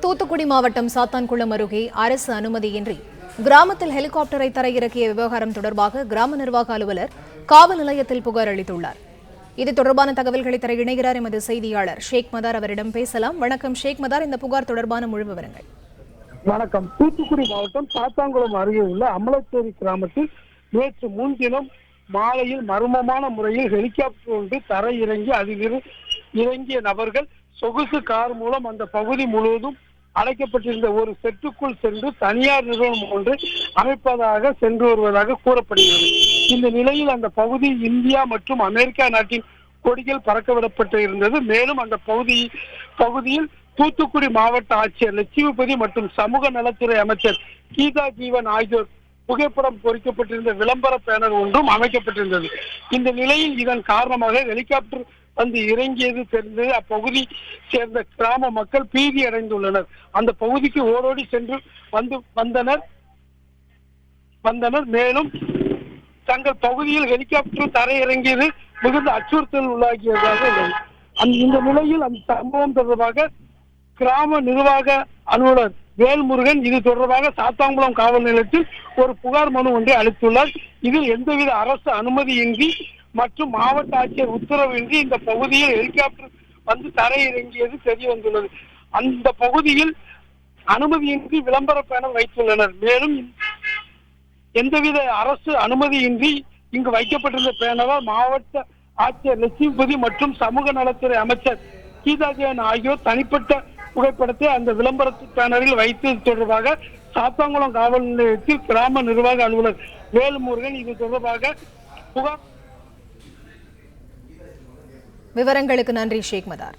தூத்துக்குடி மாவட்டம் சாத்தான்குளம் அருகே அரசு அனுமதியின்றி கிராமத்தில் ஹெலிகாப்டரை தரையிறக்கிய விவகாரம் தொடர்பாக கிராம நிர்வாக அலுவலர் காவல் நிலையத்தில் புகார் அளித்துள்ளார். இது தொடர்பான தகவல்களை தர இணைகிறார் எமது செய்தியாளர் ஷேக் மதார். அவரிடம் பேசலாம். வணக்கம் ஷேக் மதார், இந்த புகார் தொடர்பான முழு விவரங்கள். வணக்கம். தூத்துக்குடி மாவட்டம் சாத்தான்குளம் அருகே உள்ள அமலச்சேரி கிராமத்தில் நேற்று முன்தினம் மாலையில் மர்மமான முறையில் ஹெலிகாப்டர் ஒன்று தரை இறங்கி அதில் இறங்கிய நபர்கள் சொகுசு கார் மூலம் அந்த பகுதி முழுவதும் அடைக்கப்பட்டிருந்த ஒரு செட்டுக்குள் சென்று தனியார் நிறுவனம் ஒன்று அமைப்பதாக சென்று வருவதாக கூறப்படுகிறது. இந்த நிலையில் அந்த பகுதி இந்தியா மற்றும் அமெரிக்கா நாட்டின் கொடிகள் பறக்கவிடப்பட்டு இருந்தது. மேலும் அந்த பகுதியில் தூத்துக்குடி மாவட்ட ஆட்சியர் லட்சுமிபதி மற்றும் சமூக நலத்துறை அமைச்சர் கீதா ஜீவன் ஆகியோர் புகைப்படம் பொறிக்கப்பட்டிருந்த விளம்பர பேனர் ஒன்றும் அமைக்கப்பட்டிருந்தது. இந்த நிலையில் இதன் காரணமாக ஹெலிகாப்டர் வந்து இறங்கியது தெரிந்து அப்பகுதி சேர்ந்த கிராம மக்கள் பீதி அடைந்துள்ளனர். அந்த பகுதிக்கு ஓடோடி சென்று வந்தனர். மேலும் தங்கள் பகுதியில் ஹெலிகாப்டர் தரையிறங்கியது மிகுந்த அச்சுறுத்தல் உள்ளாகியதாக உள்ளது. இந்த நிலையில் அந்த சம்பவம் தொடர்பாக கிராம நிர்வாக அலுவலர் வேல்முருகன் இது தொடர்பாக சாத்தான்குளம் காவல் நிலையத்தில் ஒரு புகார் மனு ஒன்றை அளித்துள்ளார். இதில் எந்தவித அரசு அனுமதியின்றி மற்றும் மாவட்ட ஆட்சியர் உத்தரவின்றி இந்த பகுதியில் ஹெலிகாப்டர் வந்து தரையிறங்கியது தெரிய வந்துள்ளது. அந்த பகுதியில் அனுமதியின்றி விளம்பர பேனர் வைத்துள்ளனர். மேலும் எந்தவித அரசு அனுமதியின்றி இங்கு வைக்கப்பட்டிருந்த பேனரால் மாவட்ட ஆட்சியர் லட்சுமிபதி மற்றும் சமூக நலத்துறை அமைச்சர் கீதா ஜீவன் ஆகியோர் தனிப்பட்ட புகைப்படத்தை அந்த விளம்பர பேனரில் வைத்தது தொடர்பாக சாத்தான்குளம் காவல் நிலையத்தில் கிராம நிர்வாக அலுவலர் வேல்முருகன் இது தொடர்பாக புகார். விவரங்களுக்கு நன்றி ஷேக் மதார்.